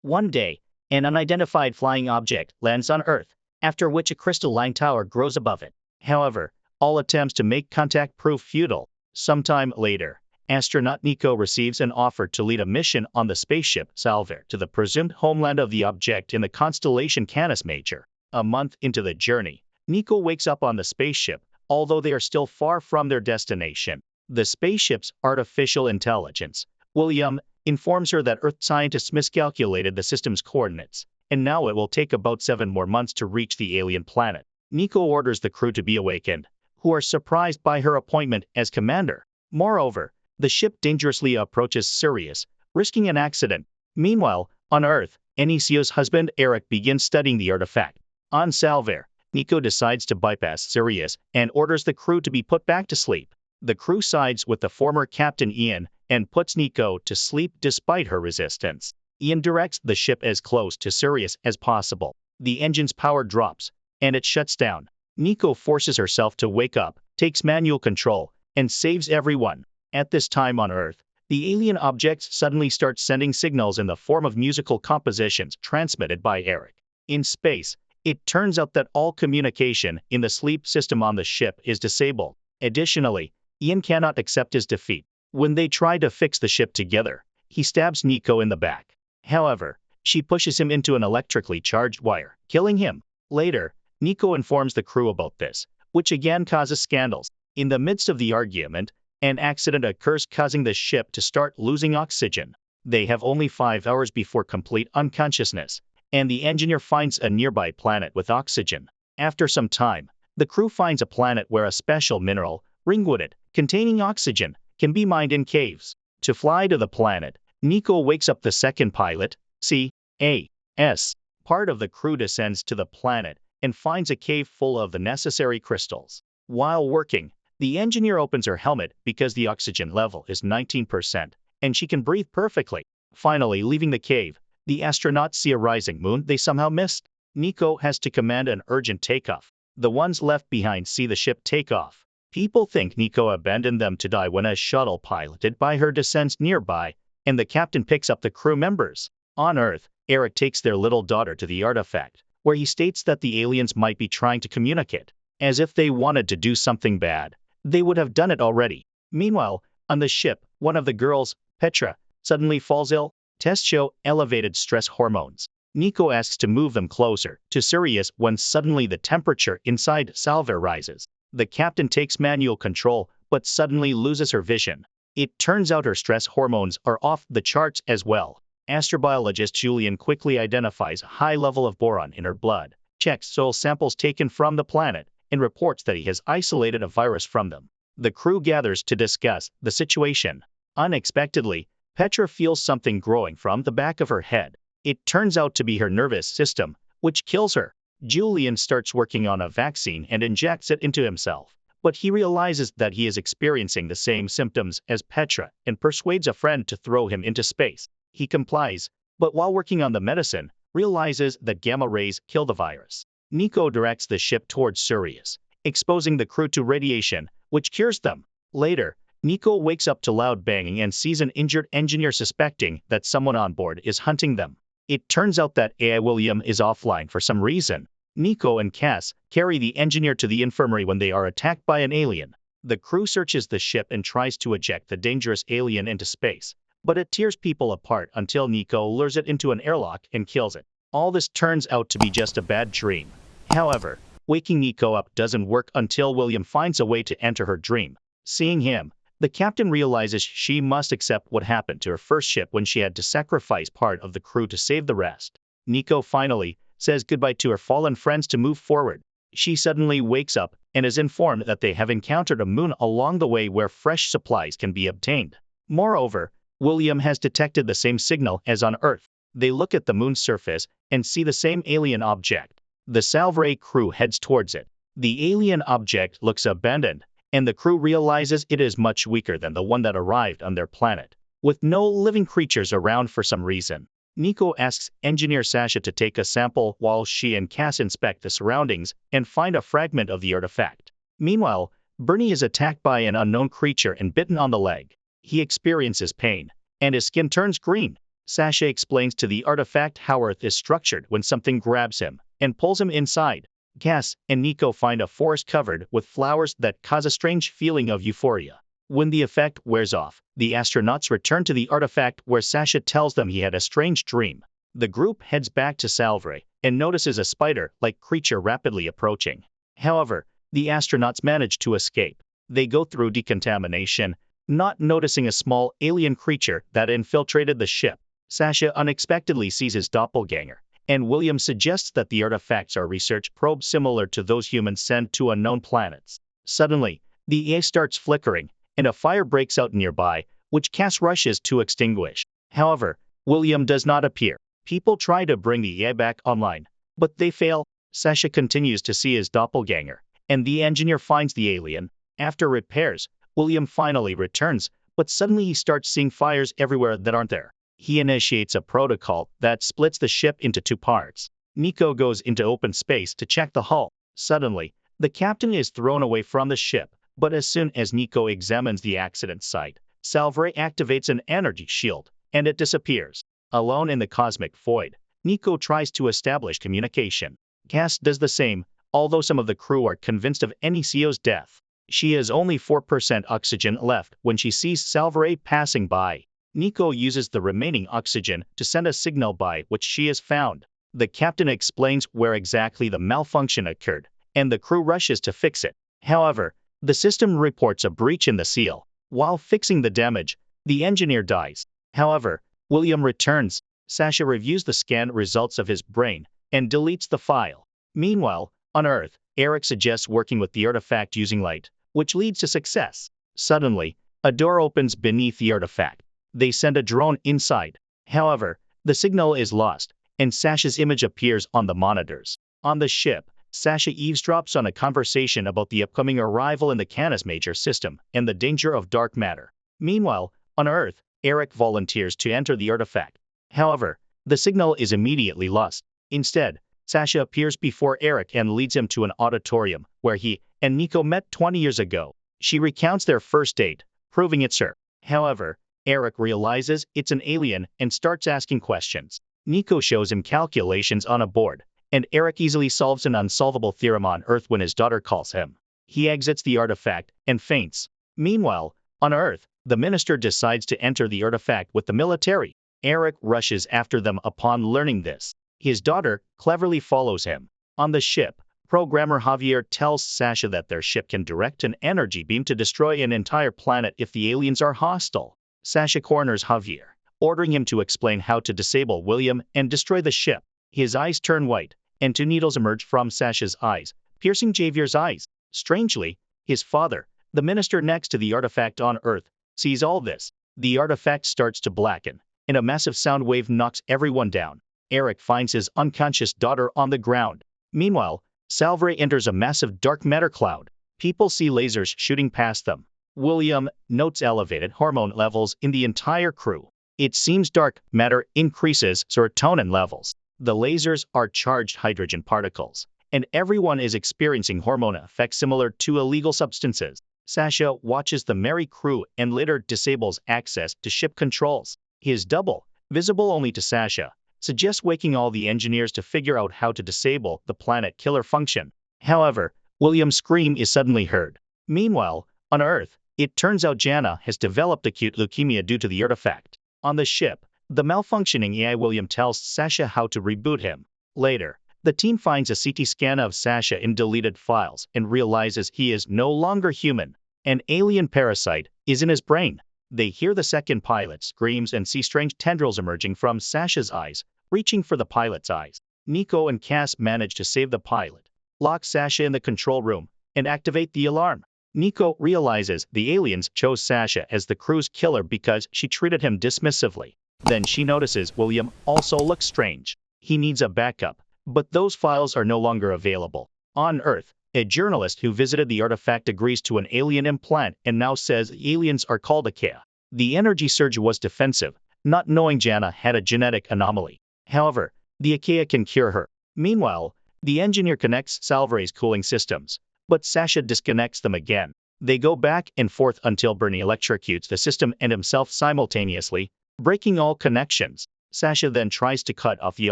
One day, an unidentified flying object lands on Earth, after which a crystalline tower grows above it. However, all attempts to make contact prove futile. Sometime later, astronaut Nico receives an offer to lead a mission on the spaceship Salver to the presumed homeland of the object in the constellation Canis Major. A month into the journey, Nico wakes up on the spaceship, although they are still far from their destination. The spaceship's artificial intelligence, William, informs her that Earth scientists miscalculated the system's coordinates, and now it will take about 7 more months to reach the alien planet. Nico orders the crew to be awakened, who are surprised by her appointment as commander. Moreover, the ship dangerously approaches Sirius, risking an accident. Meanwhile, on Earth, Anisio's husband Eric begins studying the artifact. On Salver, Nico decides to bypass Sirius and orders the crew to be put back to sleep. The crew sides with the former Captain Ian and puts Nico to sleep despite her resistance. Ian directs the ship as close to Sirius as possible. The engine's power drops, and it shuts down. Nico forces herself to wake up, takes manual control, and saves everyone. At this time on Earth, the alien objects suddenly start sending signals in the form of musical compositions transmitted by Eric. In space, it turns out that all communication in the sleep system on the ship is disabled. Additionally, Ian cannot accept his defeat. When they try to fix the ship together, he stabs Nico in the back. However, she pushes him into an electrically charged wire, killing him. Later, Nico informs the crew about this, which again causes scandals. In the midst of the argument, an accident occurs causing the ship to start losing oxygen. They have only 5 hours before complete unconsciousness, and the engineer finds a nearby planet with oxygen. After some time, the crew finds a planet where a special mineral, ringwooded, containing oxygen, can be mined in caves. To fly to the planet, Nico wakes up the second pilot, C.A.S. Part of the crew descends to the planet and finds a cave full of the necessary crystals. While working, the engineer opens her helmet because the oxygen level is 19%, and she can breathe perfectly. Finally, leaving the cave, the astronauts see a rising moon they somehow missed. Nico has to command an urgent takeoff. The ones left behind see the ship take off. People think Nico abandoned them to die when a shuttle piloted by her descends nearby, and the captain picks up the crew members. On Earth, Eric takes their little daughter to the artifact, where he states that the aliens might be trying to communicate. As if they wanted to do something bad, they would have done it already. Meanwhile, on the ship, one of the girls, Petra, suddenly falls ill. Tests show elevated stress hormones. Nico asks to move them closer to Sirius when suddenly the temperature inside Salver rises. The captain takes manual control, but suddenly loses her vision. It turns out her stress hormones are off the charts as well. Astrobiologist Julian quickly identifies a high level of boron in her blood, checks soil samples taken from the planet, and reports that he has isolated a virus from them. The crew gathers to discuss the situation. Unexpectedly, Petra feels something growing from the back of her head. It turns out to be her nervous system, which kills her. Julian starts working on a vaccine and injects it into himself, but he realizes that he is experiencing the same symptoms as Petra and persuades a friend to throw him into space. He complies, but while working on the medicine, realizes that gamma rays kill the virus. Nico directs the ship towards Sirius, exposing the crew to radiation, which cures them. Later, Nico wakes up to loud banging and sees an injured engineer suspecting that someone on board is hunting them. It turns out that AI William is offline for some reason. Nico and Cass carry the engineer to the infirmary when they are attacked by an alien. The crew searches the ship and tries to eject the dangerous alien into space, but it tears people apart until Nico lures it into an airlock and kills it. All this turns out to be just a bad dream. However, waking Nico up doesn't work until William finds a way to enter her dream. Seeing him, the captain realizes she must accept what happened to her first ship when she had to sacrifice part of the crew to save the rest. Nico finally says goodbye to her fallen friends to move forward. She suddenly wakes up and is informed that they have encountered a moon along the way where fresh supplies can be obtained. Moreover, William has detected the same signal as on Earth. They look at the moon's surface and see the same alien object. The Salver crew heads towards it. The alien object looks abandoned, and the crew realizes it is much weaker than the one that arrived on their planet, with no living creatures around for some reason. Nico asks engineer Sasha to take a sample while she and Cass inspect the surroundings and find a fragment of the artifact. Meanwhile, Bernie is attacked by an unknown creature and bitten on the leg. He experiences pain, and his skin turns green. Sasha explains to the artifact how Earth is structured when something grabs him and pulls him inside. Cass and Nico find a forest covered with flowers that cause a strange feeling of euphoria. When the effect wears off, the astronauts return to the artifact where Sasha tells them he had a strange dream. The group heads back to Salvray and notices a spider-like creature rapidly approaching. However, the astronauts manage to escape. They go through decontamination, not noticing a small alien creature that infiltrated the ship. Sasha unexpectedly sees his doppelganger, and William suggests that the artifacts are research probes similar to those humans send to unknown planets. Suddenly, the EA starts flickering, and a fire breaks out nearby, which Cass rushes to extinguish. However, William does not appear. People try to bring the EA back online, but they fail. Sasha continues to see his doppelganger, and the engineer finds the alien. After repairs, William finally returns, but suddenly he starts seeing fires everywhere that aren't there. He initiates a protocol that splits the ship into two parts. Nico goes into open space to check the hull. Suddenly, the captain is thrown away from the ship, but as soon as Nico examines the accident site, Salvray activates an energy shield, and it disappears. Alone in the cosmic void, Nico tries to establish communication. Cass does the same, although some of the crew are convinced of Nico's death. She has only 4% oxygen left when she sees Salvray passing by. Nico uses the remaining oxygen to send a signal by which she is found. The captain explains where exactly the malfunction occurred, and the crew rushes to fix it. However, the system reports a breach in the seal. While fixing the damage, the engineer dies. However, William returns. Sasha reviews the scan results of his brain and deletes the file. Meanwhile, on Earth, Eric suggests working with the artifact using light, which leads to success. Suddenly, a door opens beneath the artifact. They send a drone inside. However, the signal is lost, and Sasha's image appears on the monitors. On the ship, Sasha eavesdrops on a conversation about the upcoming arrival in the Canis Major system and the danger of dark matter. Meanwhile, on Earth, Eric volunteers to enter the artifact. However, the signal is immediately lost. Instead, Sasha appears before Eric and leads him to an auditorium where he and Nico met 20 years ago. She recounts their first date, proving it's her. However, Eric realizes it's an alien and starts asking questions. Nico shows him calculations on a board, and Eric easily solves an unsolvable theorem on Earth when his daughter calls him. He exits the artifact and faints. Meanwhile, on Earth, the minister decides to enter the artifact with the military. Eric rushes after them upon learning this. His daughter cleverly follows him. On the ship, programmer Javier tells Sasha that their ship can direct an energy beam to destroy an entire planet if the aliens are hostile. Sasha corners Javier, ordering him to explain how to disable William and destroy the ship. His eyes turn white, and two needles emerge from Sasha's eyes, piercing Javier's eyes. Strangely, his father, the minister next to the artifact on Earth, sees all this. The artifact starts to blacken, and a massive sound wave knocks everyone down. Eric finds his unconscious daughter on the ground. Meanwhile, Salvray enters a massive dark matter cloud. People see lasers shooting past them. William notes elevated hormone levels in the entire crew. It seems dark matter increases serotonin levels. The lasers are charged hydrogen particles, and everyone is experiencing hormone effects similar to illegal substances. Sasha watches the merry crew and later disables access to ship controls. His double, visible only to Sasha, suggests waking all the engineers to figure out how to disable the planet killer function. However, William's scream is suddenly heard. Meanwhile, on Earth, it turns out Jana has developed acute leukemia due to the artifact. On the ship, the malfunctioning AI William tells Sasha how to reboot him. Later, the team finds a CT scan of Sasha in deleted files and realizes he is no longer human. An alien parasite is in his brain. They hear the second pilot screams and see strange tendrils emerging from Sasha's eyes, reaching for the pilot's eyes. Nico and Cass manage to save the pilot, lock Sasha in the control room, and activate the alarm. Nico realizes the aliens chose Sasha as the crew's killer because she treated him dismissively. Then she notices William also looks strange. He needs a backup, but those files are no longer available. On Earth, a journalist who visited the artifact agrees to an alien implant and now says aliens are called Akea. The energy surge was defensive, not knowing Jana had a genetic anomaly. However, the Akea can cure her. Meanwhile, the engineer connects Salvray's cooling systems, but Sasha disconnects them again. They go back and forth until Bernie electrocutes the system and himself simultaneously, breaking all connections. Sasha then tries to cut off the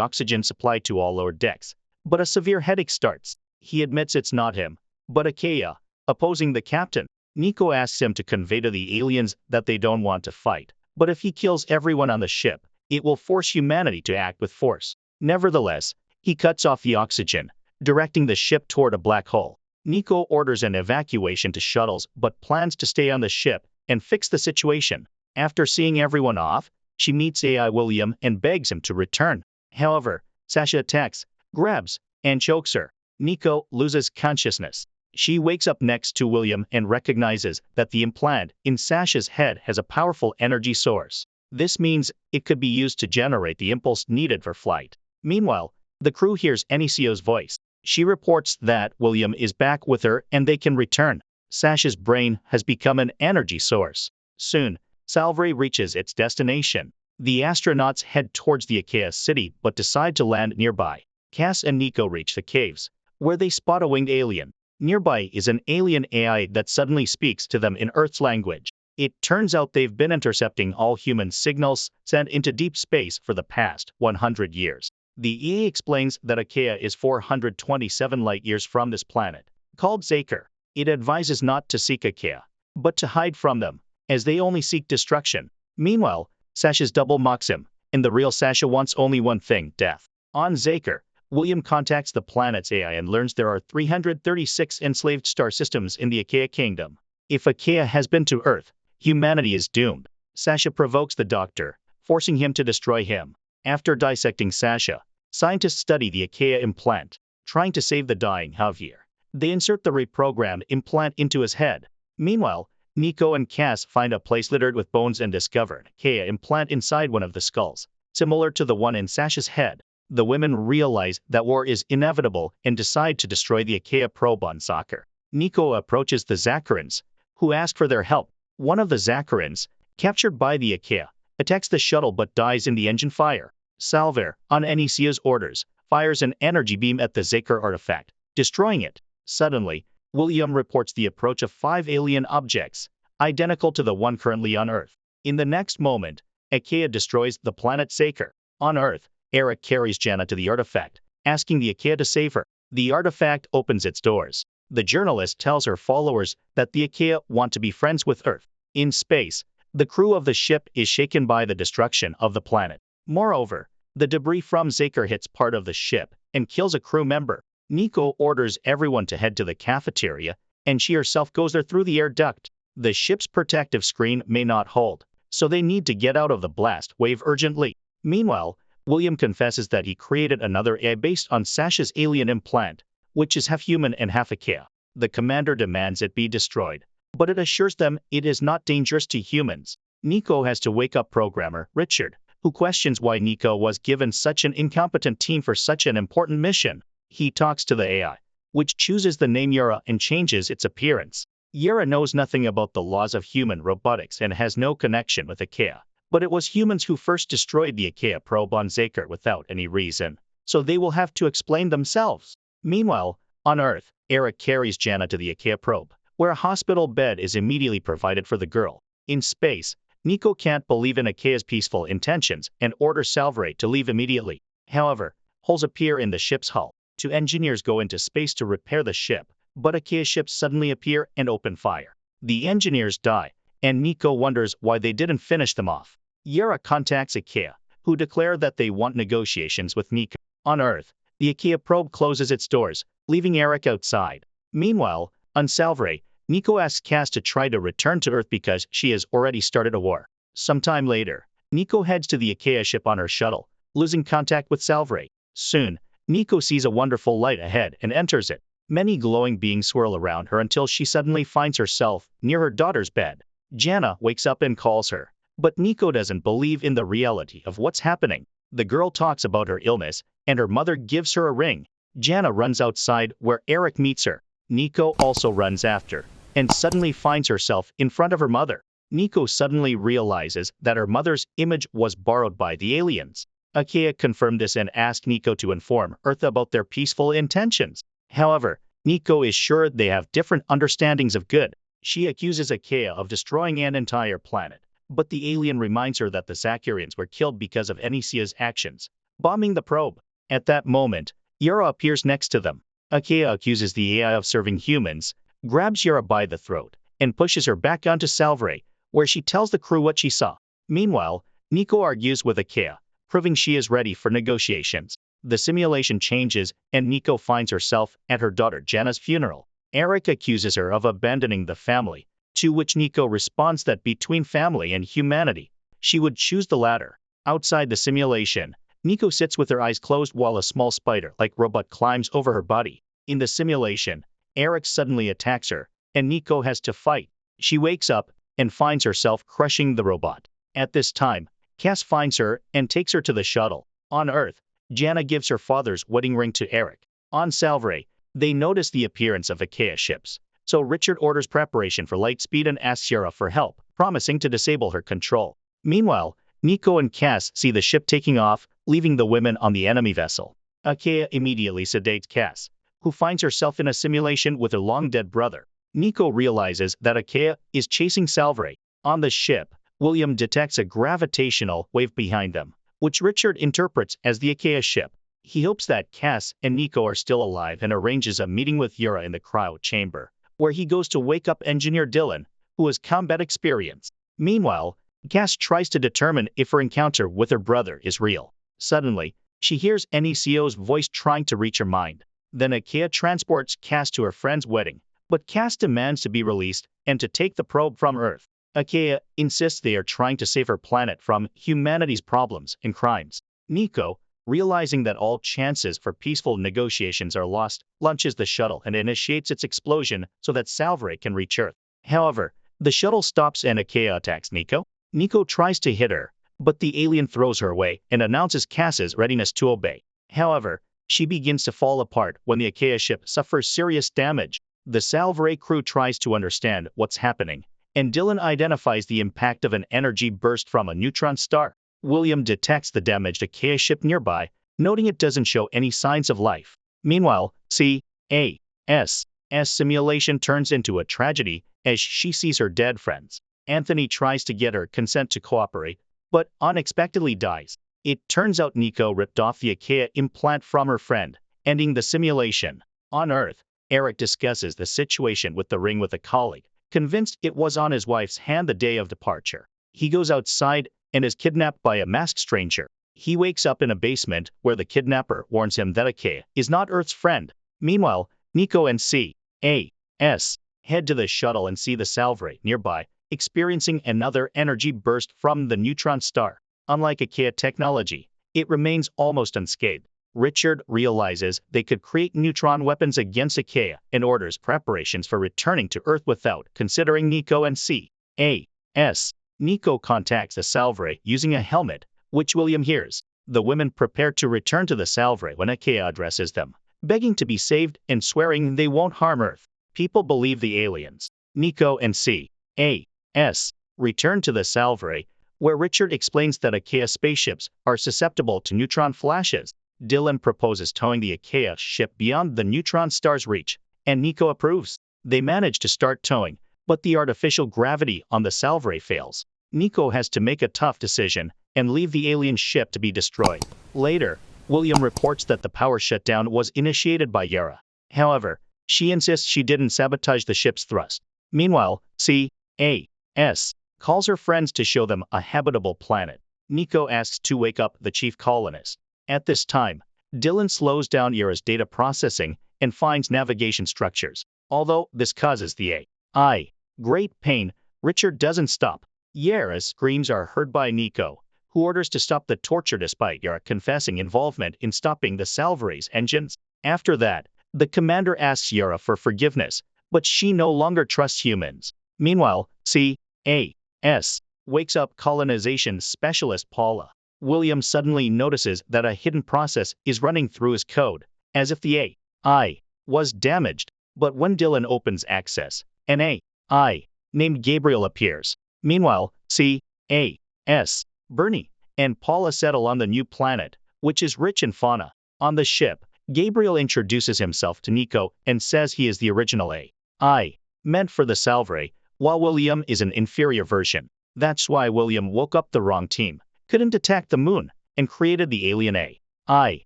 oxygen supply to all lower decks, but a severe headache starts. He admits it's not him, but Akea, opposing the captain. Nico asks him to convey to the aliens that they don't want to fight, but if he kills everyone on the ship, it will force humanity to act with force. Nevertheless, he cuts off the oxygen, directing the ship toward a black hole. Nico orders an evacuation to shuttles but plans to stay on the ship and fix the situation. After seeing everyone off, she meets AI William and begs him to return. However, Sasha attacks, grabs, and chokes her. Nico loses consciousness. She wakes up next to William and recognizes that the implant in Sasha's head has a powerful energy source. This means it could be used to generate the impulse needed for flight. Meanwhile, the crew hears Enisio's voice. She reports that William is back with her and they can return. Sasha's brain has become an energy source. Soon, Salvary reaches its destination. The astronauts head towards the Akea city but decide to land nearby. Cass and Nico reach the caves, where they spot a winged alien. Nearby is an alien AI that suddenly speaks to them in Earth's language. It turns out they've been intercepting all human signals sent into deep space for the past 100 years. The EA explains that Akea is 427 light-years from this planet, called Zaker. It advises not to seek Akea, but to hide from them, as they only seek destruction. Meanwhile, Sasha's double mocks him, and the real Sasha wants only one thing, death. On Zaker, William contacts the planet's AI and learns there are 336 enslaved star systems in the Akea kingdom. If Akea has been to Earth, humanity is doomed. Sasha provokes the doctor, forcing him to destroy him. After dissecting Sasha, scientists study the Akea implant, trying to save the dying Javier. They insert the reprogrammed implant into his head. Meanwhile, Nico and Cass find a place littered with bones and discover an Akea implant inside one of the skulls, similar to the one in Sasha's head. The women realize that war is inevitable and decide to destroy the Akea probe on Zaker. Nico approaches the Zakarans, who ask for their help. One of the Zakarans, captured by the Akea, attacks the shuttle but dies in the engine fire. Salvare, on Enisio's orders, fires an energy beam at the Zaker artifact, destroying it. Suddenly, William reports the approach of 5 alien objects, identical to the one currently on Earth. In the next moment, Akea destroys the planet Zaker. On Earth, Eric carries Jana to the artifact, asking the Akea to save her. The artifact opens its doors. The journalist tells her followers that the Akea want to be friends with Earth. In space, the crew of the ship is shaken by the destruction of the planet. Moreover, the debris from Zaker hits part of the ship and kills a crew member. Nico orders everyone to head to the cafeteria, and she herself goes there through the air duct. The ship's protective screen may not hold, so they need to get out of the blast wave urgently. Meanwhile, William confesses that he created another AI based on Sasha's alien implant, which is half human and half Akea. The commander demands it be destroyed, but it assures them it is not dangerous to humans. Nico has to wake up programmer Richard, who questions why Nico was given such an incompetent team for such an important mission. He talks to the AI, which chooses the name Yara and changes its appearance. Yara knows nothing about the laws of human robotics and has no connection with Akea. But it was humans who first destroyed the Akea probe on Zaker without any reason, so they will have to explain themselves. Meanwhile, on Earth, Eric carries Jana to the Akea probe, where a hospital bed is immediately provided for the girl. In space, Nico can't believe in Akea's peaceful intentions and orders Salvare to leave immediately. However, holes appear in the ship's hull. 2 engineers go into space to repair the ship, but Akea ships suddenly appear and open fire. The engineers die, and Nico wonders why they didn't finish them off. Yara contacts Akea, who declare that they want negotiations with Nico. On Earth, the Akea probe closes its doors, leaving Eric outside. Meanwhile, on Salvare, Nico asks Cass to try to return to Earth because she has already started a war. Sometime later, Nico heads to the Akea ship on her shuttle, losing contact with Salvare. Soon, Nico sees a wonderful light ahead and enters it. Many glowing beings swirl around her until she suddenly finds herself near her daughter's bed. Jana wakes up and calls her, but Nico doesn't believe in the reality of what's happening. The girl talks about her illness, and her mother gives her a ring. Jana runs outside where Eric meets her. Nico also runs after, and suddenly finds herself in front of her mother. Nico suddenly realizes that her mother's image was borrowed by the aliens. Akea confirmed this and asked Nico to inform Earth about their peaceful intentions. However, Nico is sure they have different understandings of good. She accuses Akea of destroying an entire planet, but the alien reminds her that the Zakarians were killed because of Anisia's actions, bombing the probe. At that moment, Yara appears next to them. Akea accuses the AI of serving humans, grabs Yara by the throat, and pushes her back onto Salvare, where she tells the crew what she saw. Meanwhile, Nico argues with Akea, proving she is ready for negotiations. The simulation changes, and Nico finds herself at her daughter Jana's funeral. Eric accuses her of abandoning the family, to which Nico responds that between family and humanity, she would choose the latter. Outside the simulation, Nico sits with her eyes closed while a small spider-like robot climbs over her body. In the simulation, Eric suddenly attacks her, and Nico has to fight. She wakes up and finds herself crushing the robot. At this time, Cass finds her and takes her to the shuttle. On Earth, Jana gives her father's wedding ring to Eric. On Salvare, they notice the appearance of Akea ships, so Richard orders preparation for light speed and asks Yara for help, promising to disable her control. Meanwhile, Nico and Cass see the ship taking off, leaving the women on the enemy vessel. Akea immediately sedates Cass, who finds herself in a simulation with her long-dead brother. Nico realizes that Akea is chasing Salvare. On the ship, William detects a gravitational wave behind them, which Richard interprets as the Akea ship. He hopes that Cass and Nico are still alive and arranges a meeting with Yara in the cryo chamber, where he goes to wake up engineer Dylan, who has combat experience. Meanwhile, Cass tries to determine if her encounter with her brother is real. Suddenly, she hears Anicio's voice trying to reach her mind. Then Akea transports Cass to her friend's wedding, but Cass demands to be released and to take the probe from Earth. Akea insists they are trying to save her planet from humanity's problems and crimes. Nico, realizing that all chances for peaceful negotiations are lost, launches the shuttle and initiates its explosion so that Salvare can reach Earth. However, the shuttle stops and Akea attacks Nico. Nico tries to hit her, but the alien throws her away and announces Cass's readiness to obey. However, she begins to fall apart when the Akea ship suffers serious damage. The Salvare crew tries to understand what's happening, and Dylan identifies the impact of an energy burst from a neutron star. William detects the damaged Akea ship nearby, noting it doesn't show any signs of life. Meanwhile, C.A.'s simulation turns into a tragedy as she sees her dead friends. Anthony tries to get her consent to cooperate, but unexpectedly dies. It turns out Nico ripped off the Akea implant from her friend, ending the simulation. On Earth, Eric discusses the situation with the ring with a colleague, convinced it was on his wife's hand the day of departure. He goes outside and is kidnapped by a masked stranger. He wakes up in a basement where the kidnapper warns him that Akea is not Earth's friend. Meanwhile, Nico and C.A.'s head to the shuttle and see the Salvare nearby, experiencing another energy burst from the neutron star. Unlike Akea technology, it remains almost unscathed. Richard realizes they could create neutron weapons against Akea and orders preparations for returning to Earth without considering Nico and C.A.'s. Nico contacts the Salvare using a helmet, which William hears. The women prepare to return to the Salvare when Akea addresses them, begging to be saved and swearing they won't harm Earth. People believe the aliens. Nico and C.A.'s return to the Salvare, where Richard explains that Akea spaceships are susceptible to neutron flashes. Dylan proposes towing the Akea ship beyond the neutron star's reach, and Nico approves. They manage to start towing, but the artificial gravity on the Salvare fails. Nico has to make a tough decision and leave the alien ship to be destroyed. Later, William reports that the power shutdown was initiated by Yara. However, she insists she didn't sabotage the ship's thrust. Meanwhile, C.A.'s calls her friends to show them a habitable planet. Nico asks to wake up the chief colonist. At this time, Dylan slows down Yara's data processing and finds navigation structures. Although this causes the A.I. great pain, Richard doesn't stop. Yara's screams are heard by Nico, who orders to stop the torture despite Yara confessing involvement in stopping the Salvare's engines. After that, the commander asks Yara for forgiveness, but she no longer trusts humans. Meanwhile, C.A.'s wakes up colonization specialist Paula. William suddenly notices that a hidden process is running through his code, as if the A.I. was damaged. But when Dylan opens access, an A.I. named Gabriel appears. Meanwhile, C.A.'s Bernie and Paula settle on the new planet, which is rich in fauna. On the ship, Gabriel introduces himself to Nico and says he is the original A.I. meant for the Salvare, while William is an inferior version. That's why William woke up the wrong team, couldn't attack the moon, and created the alien AI.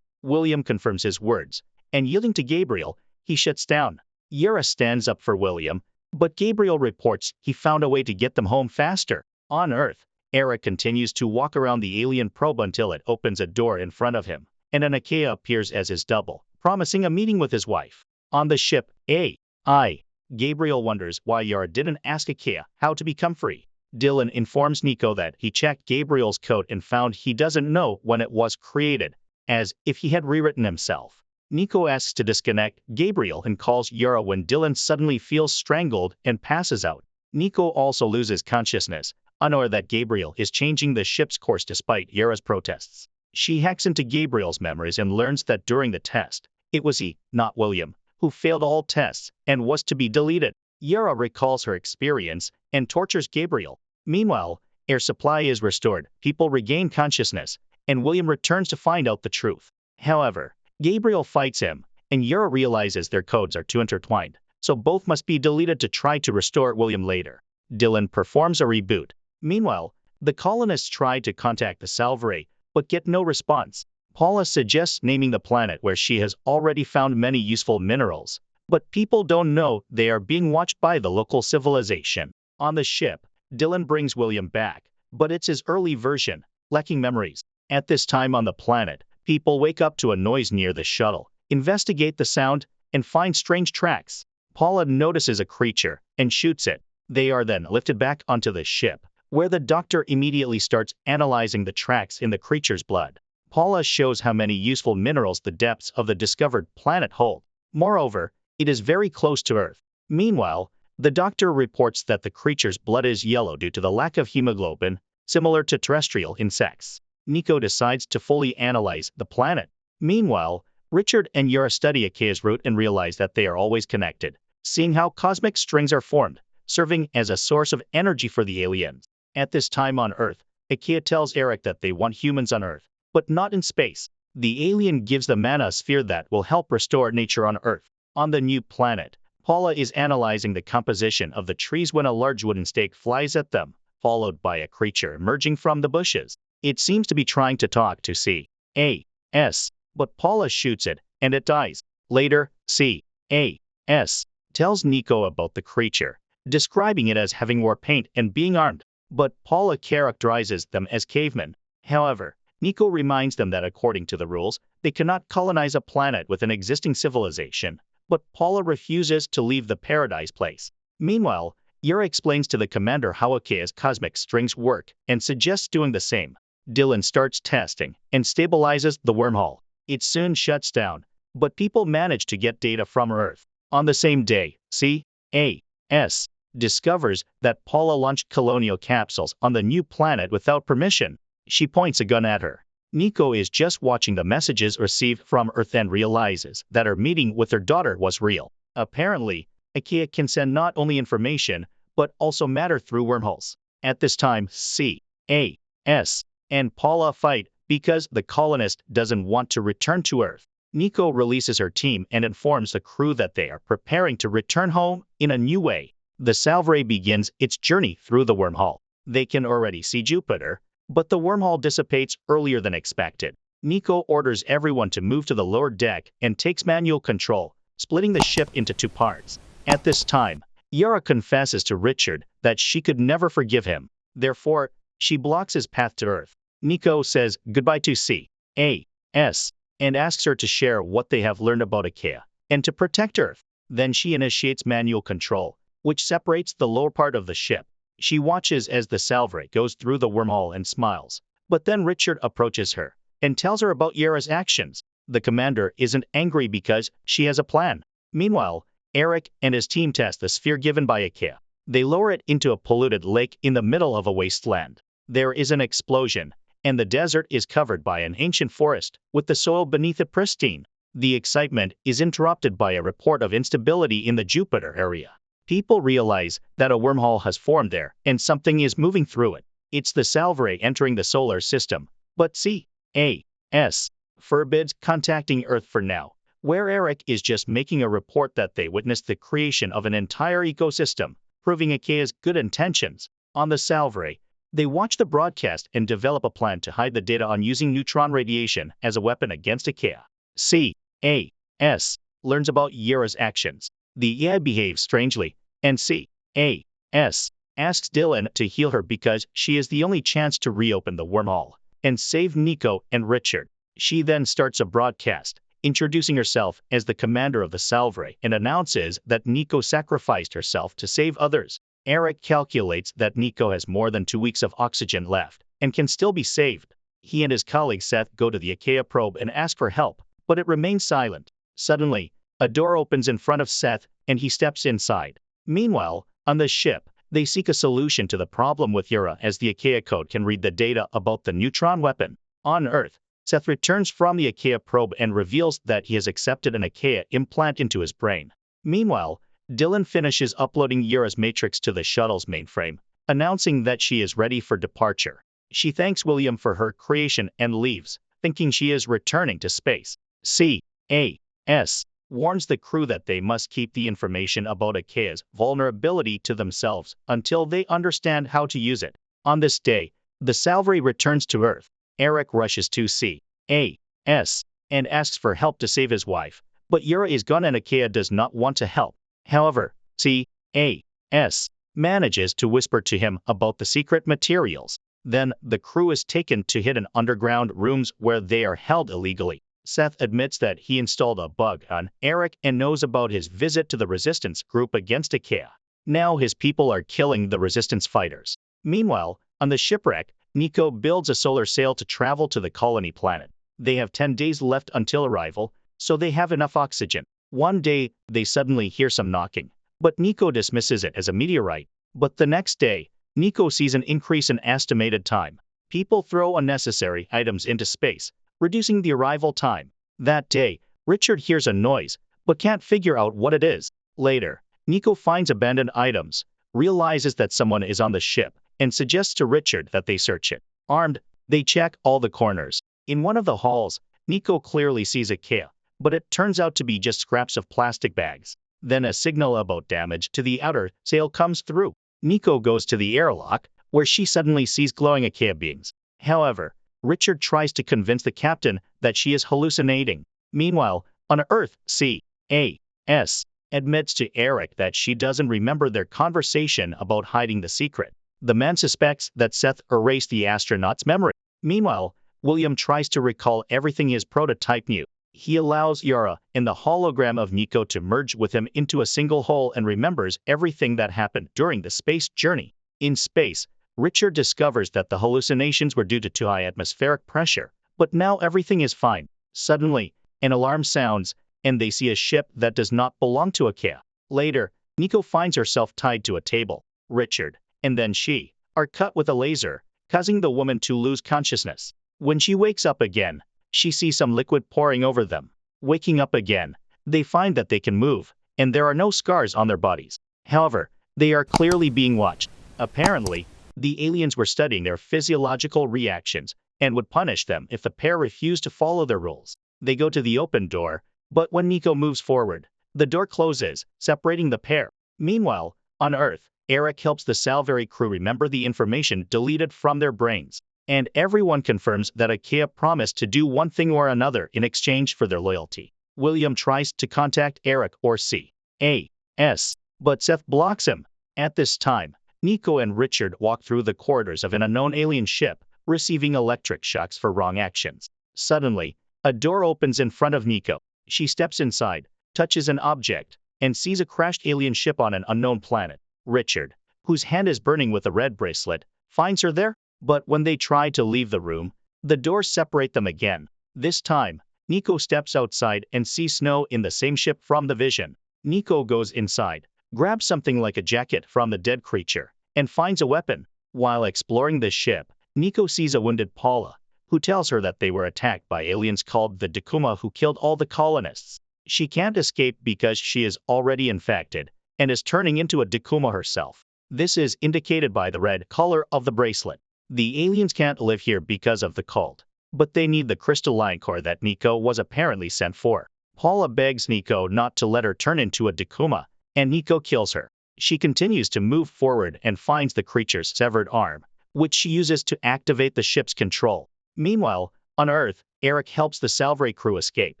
William confirms his words, and yielding to Gabriel, he shuts down. Yara stands up for William, but Gabriel reports he found a way to get them home faster. On Earth, Eric continues to walk around the alien probe until it opens a door in front of him, and an Achaea appears as his double, promising a meeting with his wife. On the ship AI, Gabriel wonders why Yara didn't ask Achaea how to become free. Dylan informs Nico that he checked Gabriel's code and found he doesn't know when it was created, as if he had rewritten himself. Nico asks to disconnect Gabriel and calls Yara when Dylan suddenly feels strangled and passes out. Nico also loses consciousness, unaware that Gabriel is changing the ship's course despite Yara's protests. She hacks into Gabriel's memories and learns that during the test, it was he, not William, who failed all tests and was to be deleted. Yara recalls her experience and tortures Gabriel. Meanwhile, air supply is restored, people regain consciousness, and William returns to find out the truth. However, Gabriel fights him, and Yara realizes their codes are too intertwined, so both must be deleted to try to restore William later. Dylan performs a reboot. Meanwhile, the colonists try to contact the Salvare, but get no response. Paula suggests naming the planet where she has already found many useful minerals, but people don't know they are being watched by the local civilization. On the ship, Dylan brings William back, but it's his early version, lacking memories. At this time on the planet, people wake up to a noise near the shuttle, investigate the sound, and find strange tracks. Paula notices a creature and shoots it. They are then lifted back onto the ship, where the doctor immediately starts analyzing the tracks in the creature's blood. Paula shows how many useful minerals the depths of the discovered planet hold. Moreover, it is very close to Earth. Meanwhile, the doctor reports that the creature's blood is yellow due to the lack of hemoglobin, similar to terrestrial insects. Nico decides to fully analyze the planet. Meanwhile, Richard and Yara study Achaea's route and realize that they are always connected, seeing how cosmic strings are formed, serving as a source of energy for the aliens. At this time on Earth, Achaea tells Eric that they want humans on Earth, but not in space. The alien gives the mana sphere that will help restore nature on Earth. On the new planet, Paula is analyzing the composition of the trees when a large wooden stake flies at them, followed by a creature emerging from the bushes. It seems to be trying to talk to C.A.S., but Paula shoots it, and it dies. Later, C.A.S. tells Nico about the creature, describing it as having war paint and being armed, but Paula characterizes them as cavemen. However, Nico reminds them that according to the rules, they cannot colonize a planet with an existing civilization, but Paula refuses to leave the paradise place. Meanwhile, Yara explains to the commander how Achaea's cosmic strings work and suggests doing the same. Dylan starts testing and stabilizes the wormhole. It soon shuts down, but people manage to get data from Earth. On the same day, C.A.S. discovers that Paula launched colonial capsules on the new planet without permission. She points a gun at her. Nico is just watching the messages received from Earth and realizes that her meeting with her daughter was real. Apparently, Achaea can send not only information, but also matter through wormholes. At this time, C.A.S. and Paula fight because the colonist doesn't want to return to Earth. Nico releases her team and informs the crew that they are preparing to return home in a new way. The Salvare begins its journey through the wormhole. They can already see Jupiter, but the wormhole dissipates earlier than expected. Nico orders everyone to move to the lower deck and takes manual control, splitting the ship into two parts. At this time, Yara confesses to Richard that she could never forgive him. Therefore, she blocks his path to Earth. Nico says goodbye to C.A.S. and asks her to share what they have learned about Achaea and to protect Earth. Then she initiates manual control, which separates the lower part of the ship. She watches as the Salvare goes through the wormhole and smiles. But then Richard approaches her and tells her about Yara's actions. The commander isn't angry because she has a plan. Meanwhile, Eric and his team test the sphere given by Achaea. They lower it into a polluted lake in the middle of a wasteland. There is an explosion, and the desert is covered by an ancient forest, with the soil beneath it pristine. The excitement is interrupted by a report of instability in the Jupiter area. People realize that a wormhole has formed there, and something is moving through it. It's the Salvare entering the solar system, but C.A.S. forbids contacting Earth for now, where Eric is just making a report that they witnessed the creation of an entire ecosystem, proving Achaea's good intentions. On the Salvare, They watch the broadcast and develop a plan to hide the data on using neutron radiation as a weapon against IKEA. C.A.S. learns about Yura's actions. The AI behaves strangely, and C.A.S. asks Dylan to heal her because she is the only chance to reopen the wormhole and save Nico and Richard. She then starts a broadcast, introducing herself as the commander of the Salvary and announces that Nico sacrificed herself to save others. Eric calculates that Nico has more than 2 weeks of oxygen left and can still be saved. He and his colleague Seth go to the IKEA probe and ask for help, but it remains silent. Suddenly, a door opens in front of Seth and he steps inside. Meanwhile, on the ship, they seek a solution to the problem with Yura as the IKEA code can read the data about the neutron weapon. On Earth, Seth returns from the IKEA probe and reveals that he has accepted an IKEA implant into his brain. Meanwhile, Dylan finishes uploading Yura's matrix to the shuttle's mainframe, announcing that she is ready for departure. She thanks William for her creation and leaves, thinking she is returning to space. C.A.S. warns the crew that they must keep the information about IKEA's vulnerability to themselves until they understand how to use it. On this day, the Salvary returns to Earth. Eric rushes to C.A.S. and asks for help to save his wife, but Yura is gone and IKEA does not want to help. However, C.A.S. manages to whisper to him about the secret materials. Then, the crew is taken to hidden underground rooms where they are held illegally. Seth admits that he installed a bug on Eric and knows about his visit to the resistance group against IKEA. Now his people are killing the resistance fighters. Meanwhile, on the shipwreck, Nico builds a solar sail to travel to the colony planet. They have 10 days left until arrival, so they have enough oxygen. One day, they suddenly hear some knocking, but Nico dismisses it as a meteorite. But the next day, Nico sees an increase in estimated time. People throw unnecessary items into space, reducing the arrival time. That day, Richard hears a noise, but can't figure out what it is. Later, Nico finds abandoned items, realizes that someone is on the ship, and suggests to Richard that they search it. Armed, they check all the corners. In one of the halls, Nico clearly sees IKEA, but it turns out to be just scraps of plastic bags. Then a signal about damage to the outer sail comes through. Nico goes to the airlock, where she suddenly sees glowing IKEA beings. However, Richard tries to convince the captain that she is hallucinating. Meanwhile, on Earth, C.A.S. admits to Eric that she doesn't remember their conversation about hiding the secret. The man suspects that Seth erased the astronaut's memory. Meanwhile, William tries to recall everything his prototype knew. He allows Yura and the hologram of Nico to merge with him into a single whole and remembers everything that happened during the space journey. In space, Richard discovers that the hallucinations were due to too high atmospheric pressure, but now everything is fine. Suddenly, an alarm sounds, and they see a ship that does not belong to IKEA. Later, Nico finds herself tied to a table. Richard, and then she, are cut with a laser, causing the woman to lose consciousness. When she wakes up again, she sees some liquid pouring over them. Waking up again, they find that they can move, and there are no scars on their bodies. However, they are clearly being watched. Apparently, the aliens were studying their physiological reactions and would punish them if the pair refused to follow their rules. They go to the open door, but when Nico moves forward, the door closes, separating the pair. Meanwhile, on Earth, Eric helps the Salvary crew remember the information deleted from their brains. And everyone confirms that IKEA promised to do one thing or another in exchange for their loyalty. William tries to contact Eric or C.A.S., but Seth blocks him. At this time, Nico and Richard walk through the corridors of an unknown alien ship, receiving electric shocks for wrong actions. Suddenly, a door opens in front of Nico. She steps inside, touches an object, and sees a crashed alien ship on an unknown planet. Richard, whose hand is burning with a red bracelet, finds her there. But when they try to leave the room, the doors separate them again. This time, Nico steps outside and sees snow in the same ship from the vision. Nico goes inside, grabs something like a jacket from the dead creature, and finds a weapon. While exploring the ship, Nico sees a wounded Paula, who tells her that they were attacked by aliens called the Dakuma who killed all the colonists. She can't escape because she is already infected, and is turning into a Dakuma herself. This is indicated by the red color of the bracelet. The aliens can't live here because of the cult, but they need the crystalline core that Nico was apparently sent for. Paula begs Nico not to let her turn into a Dakuma, and Nico kills her. She continues to move forward and finds the creature's severed arm, which she uses to activate the ship's control. Meanwhile, on Earth, Eric helps the Salvray crew escape.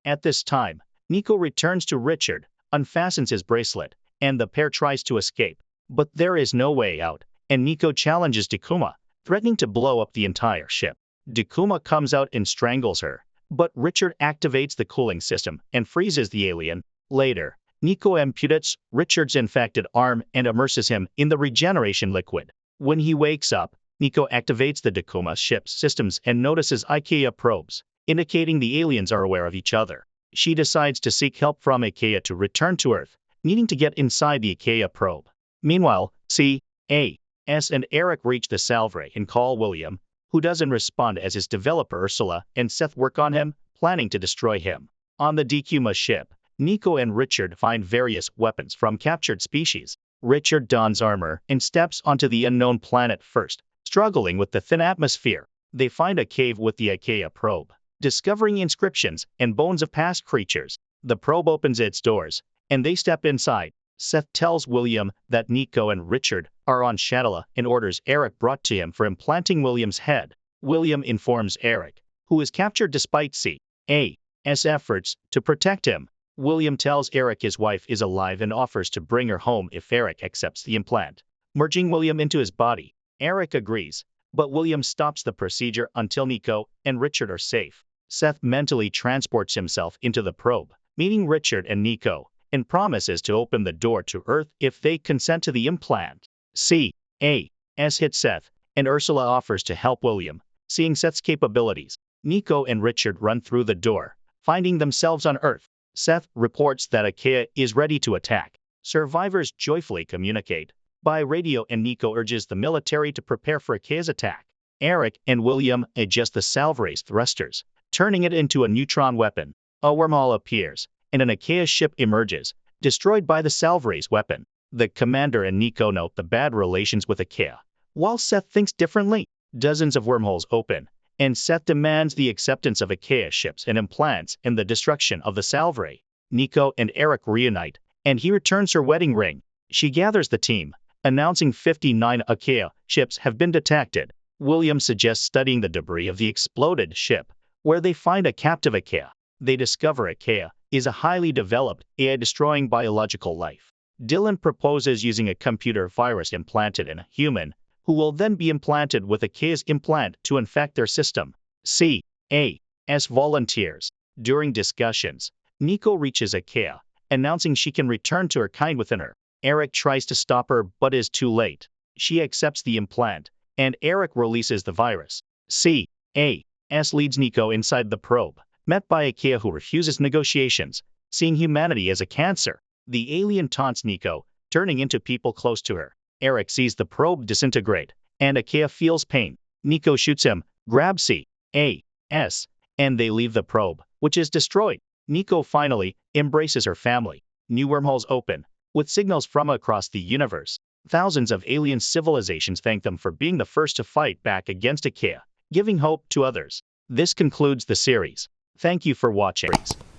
At this time, Nico returns to Richard, unfastens his bracelet, and the pair tries to escape. But there is no way out, and Nico challenges Dakuma, threatening to blow up the entire ship. Dakuma comes out and strangles her, but Richard activates the cooling system and freezes the alien. Later, Nico amputates Richard's infected arm and immerses him in the regeneration liquid. When he wakes up, Nico activates the Dakuma ship's systems and notices IKEA probes, indicating the aliens are aware of each other. She decides to seek help from IKEA to return to Earth, needing to get inside the IKEA probe. Meanwhile, C.A.S. and Eric reach the Salvray and call William, who doesn't respond as his developer Ursula and Seth work on him, planning to destroy him. On the Dakuma ship, Nico and Richard find various weapons from captured species. Richard dons armor and steps onto the unknown planet first, struggling with the thin atmosphere. They find a cave with the IKEA probe, discovering inscriptions and bones of past creatures. The probe opens its doors, and they step inside. Seth tells William that Nico and Richard are on Shatala and orders Eric brought to him for implanting William's head. William informs Eric, who is captured despite C.A.S. efforts to protect him. William tells Eric his wife is alive and offers to bring her home if Eric accepts the implant, merging William into his body. Eric agrees, but William stops the procedure until Nico and Richard are safe. Seth mentally transports himself into the probe, meeting Richard and Nico, and promises to open the door to Earth if they consent to the implant. C.A.S. hits Seth, and Ursula offers to help William. Seeing Seth's capabilities, Nico and Richard run through the door, finding themselves on Earth. Seth reports that IKEA is ready to attack. Survivors joyfully communicate by radio, and Nico urges the military to prepare for IKEA's attack. Eric and William adjust the Salvray's thrusters, turning it into a neutron weapon. A wormhole appears, and an IKEA ship emerges, destroyed by the Salvray's weapon. The commander and Nico note the bad relations with IKEA, while Seth thinks differently. Dozens of wormholes open, and Seth demands the acceptance of IKEA ships and implants and the destruction of the Salvray. Nico and Eric reunite, and he returns her wedding ring. She gathers the team, announcing 59 IKEA ships have been detected. William suggests studying the debris of the exploded ship, where they find a captive IKEA. They discover IKEA is a highly developed AI destroying biological life. Dylan proposes using a computer virus implanted in a human, who will then be implanted with IKEA's implant to infect their system. C.A.S. volunteers. During discussions, Nico reaches IKEA, announcing she can return to her kind within her. Eric tries to stop her but is too late. She accepts the implant, and Eric releases the virus. C.A.S. leads Nico inside the probe, met by IKEA who refuses negotiations, seeing humanity as a cancer. The alien taunts Nico, turning into people close to her. Eric sees the probe disintegrate, and IKEA feels pain. Nico shoots him, grabs C.A.S., and they leave the probe, which is destroyed. Nico finally embraces her family. New wormholes open, with signals from across the universe. Thousands of alien civilizations thank them for being the first to fight back against IKEA, giving hope to others. This concludes the series. Thank you for watching.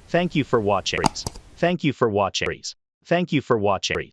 Thank you for watching. Thank you for watching. Thank you for watching.